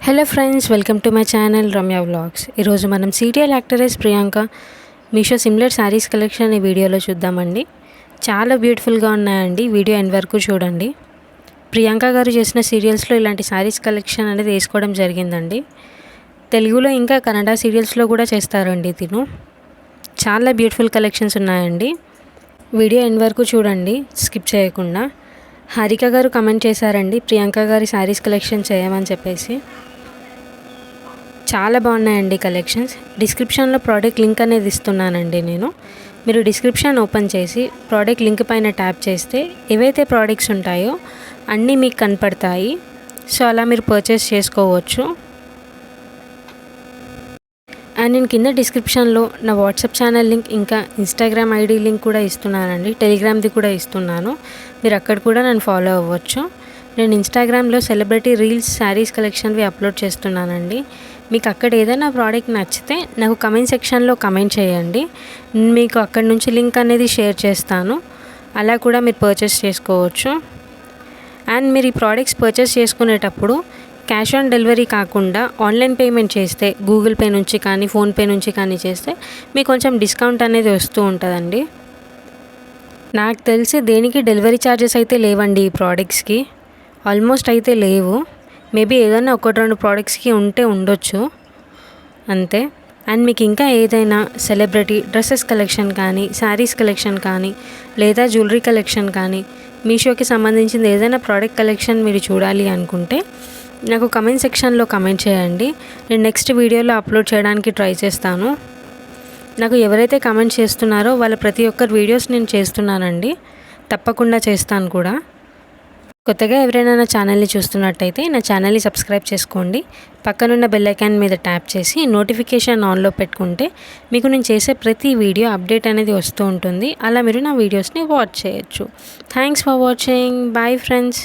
Hello friends, welcome to my channel Ramya vlogs. ఈరోజు మనం serial actress Priyanka Meesho similar saris collection ఈ వీడియోలో చూద్దామండి. చాలా బ్యూటిఫుల్గా ఉన్నాయండి. వీడియో ఎండ్ వరకు చూడండి. ప్రియాంక గారు చేసిన సీరియల్స్లో ఇలాంటి శారీస్ కలెక్షన్ అనేది వేసుకోవడం జరిగిందండి. తెలుగులో ఇంకా కన్నడ సీరియల్స్లో కూడా చేస్తారండి తిను. చాలా బ్యూటిఫుల్ కలెక్షన్స్ ఉన్నాయండి. వీడియో ఎండ్ వరకు చూడండి, స్కిప్ చేయకుండా. హారిక గారు కమెంట్ చేశారండి ప్రియాంక గారి శారీస్ కలెక్షన్ చేయమని చెప్పేసి. చాలా బాగున్నాయండి కలెక్షన్స్. డిస్క్రిప్షన్లో ప్రోడక్ట్ లింక్ అనేది ఇస్తున్నానండి నేను. మీరు డిస్క్రిప్షన్ ఓపెన్ చేసి ప్రోడక్ట్ లింక్ పైన ట్యాప్ చేస్తే ఏవైతే ప్రోడక్ట్స్ ఉంటాయో అన్నీ మీకు కనపడతాయి. సో అలా మీరు పర్చేస్ చేసుకోవచ్చు. అండ్ నేను కింద డిస్క్రిప్షన్లో నా వాట్సాప్ ఛానల్ లింక్, ఇంకా ఇన్స్టాగ్రామ్ ఐడి లింక్ కూడా ఇస్తున్నానండి. టెలిగ్రామ్ది కూడా ఇస్తున్నాను. మీరు అక్కడ కూడా నన్ను ఫాలో అవ్వచ్చు. నేను ఇన్స్టాగ్రామ్లో సెలబ్రిటీ రీల్స్ శారీస్ కలెక్షన్వి అప్లోడ్ చేస్తున్నానండి. మీకు అక్కడ ఏదైనా ప్రోడక్ట్ నచ్చితే నాకు కమెంట్ సెక్షన్లో కమెంట్ చేయండి. మీకు అక్కడ నుంచి లింక్ అనేది షేర్ చేస్తాను. అలా కూడా మీరు పర్చేస్ చేసుకోవచ్చు. అండ్ మీరు ఈ ప్రోడక్ట్స్ పర్చేస్ చేసుకునేటప్పుడు క్యాష్ ఆన్ డెలివరీ కాకుండా ఆన్లైన్ పేమెంట్ చేస్తే, గూగుల్ పే నుంచి కానీ ఫోన్పే నుంచి కానీ చేస్తే మీకు కొంచెం డిస్కౌంట్ అనేది వస్తూ ఉంటుందండి. నాకు తెలిసి దేనికి డెలివరీ ఛార్జెస్ అయితే లేవండి ఈ ప్రోడక్ట్స్కి. ఆల్మోస్ట్ అయితే లేవు. మేబీ ఏదైనా ఒకటి రెండు ప్రోడక్ట్స్కి ఉంటే ఉండొచ్చు అంతే. అండ్ మీకు ఇంకా ఏదైనా సెలబ్రిటీ డ్రెస్సెస్ కలెక్షన్ కానీ, శారీస్ కలెక్షన్ కానీ, లేదా జ్యువెలరీ కలెక్షన్ కానీ, మీషోకి సంబంధించిన ఏదైనా ప్రోడక్ట్ కలెక్షన్ మీరు చూడాలి అనుకుంటే నాకు కమెంట్ సెక్షన్లో కమెంట్ చేయండి. నేను నెక్స్ట్ వీడియోలో అప్లోడ్ చేయడానికి ట్రై చేస్తాను. నాకు ఎవరైతే కమెంట్ చేస్తున్నారో వాళ్ళ ప్రతి ఒక్కరి వీడియోస్ నేను చేస్తున్నానండి. తప్పకుండా చేస్తాను కూడా. కొత్తగా ఎవరైనా నా ఛానల్ని చూస్తున్నట్టయితే నా ఛానల్ని సబ్స్క్రైబ్ చేసుకోండి. పక్కనున్న బెల్ ఐకాన్ మీద ట్యాప్ చేసి నోటిఫికేషన్ ఆన్లో పెట్టుకుంటే మీకు నేను చేసే ప్రతి వీడియో అప్డేట్ అనేది వస్తూ ఉంటుంది. అలా మీరు నా వీడియోస్ని వాచ్ చేయొచ్చు. Thanks for watching. Bye friends.